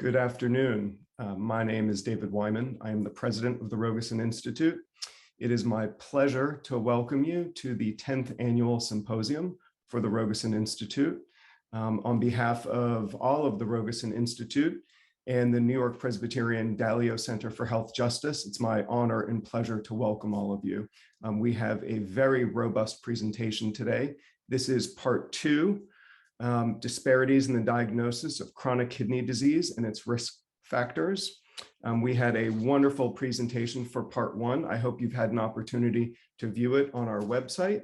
Good afternoon. My name is David Wyman. I am the president of the Rogosin Institute. It is my pleasure to welcome you to the 10th annual symposium for the Rogosin Institute. On behalf of all of the Rogosin Institute and the New York Presbyterian Dalio Center for Health Justice, it's my honor and pleasure to welcome all of you. We have a very robust presentation today. This is part 2. Disparities in the diagnosis of chronic kidney disease and its risk factors. We had a wonderful presentation for part 1. I hope you've had an opportunity to view it on our website.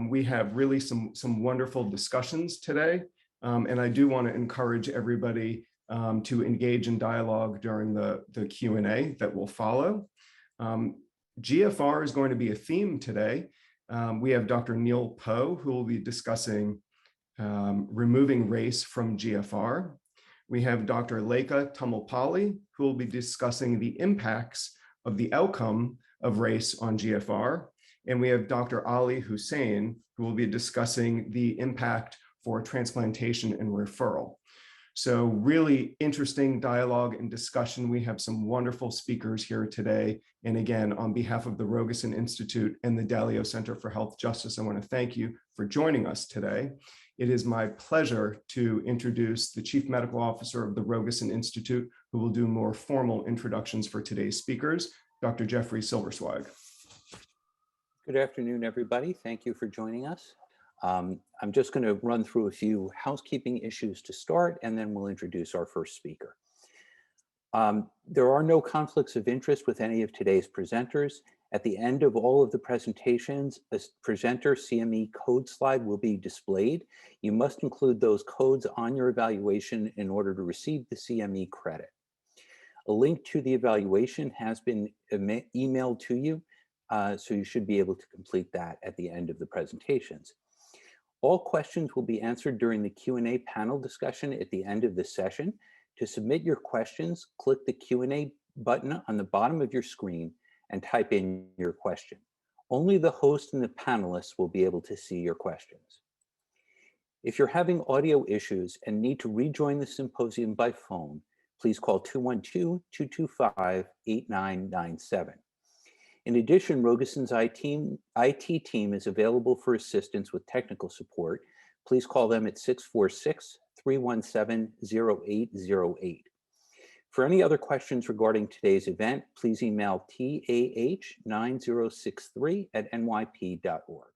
We have really some wonderful discussions today, and I do want to encourage everybody to engage in dialogue during the Q&A that will follow. GFR is going to be a theme today. We have Dr. Neil Poe, who will be discussing removing race from GFR. We have Dr. Lekha Tummulpally, who will be discussing the impacts of the outcome of race on GFR. And we have Dr. Ali Hussein, who will be discussing the impact for transplantation and referral. So really interesting dialogue and discussion. We have some wonderful speakers here today. And again, on behalf of the Rogosin Institute and the Dalio Center for Health Justice, I want to thank you for joining us today. It is my pleasure to introduce the Chief Medical Officer of the Rogosin Institute, who will do more formal introductions for today's speakers, Dr. Jeffrey Silverswag. Good afternoon, everybody. Thank you for joining us. I'm just going to run through a few housekeeping issues to start, and then we'll introduce our first speaker. There are no conflicts of interest with any of today's presenters. At the end of all of the presentations, a presenter CME code slide will be displayed. You must include those codes on your evaluation in order to receive the CME credit. A link to the evaluation has been emailed to you, so you should be able to complete that at the end of the presentations. All questions will be answered during the Q&A panel discussion at the end of the session. To submit your questions, click the Q&A button on the bottom of your screen and type in your question. Only the host and the panelists will be able to see your questions. If you're having audio issues and need to rejoin the symposium by phone, please call 212-225-8997. In addition, Rogosin's IT team is available for assistance with technical support. Please call them at 646-317-0808. For any other questions regarding today's event, please email TAH9063@nyp.org.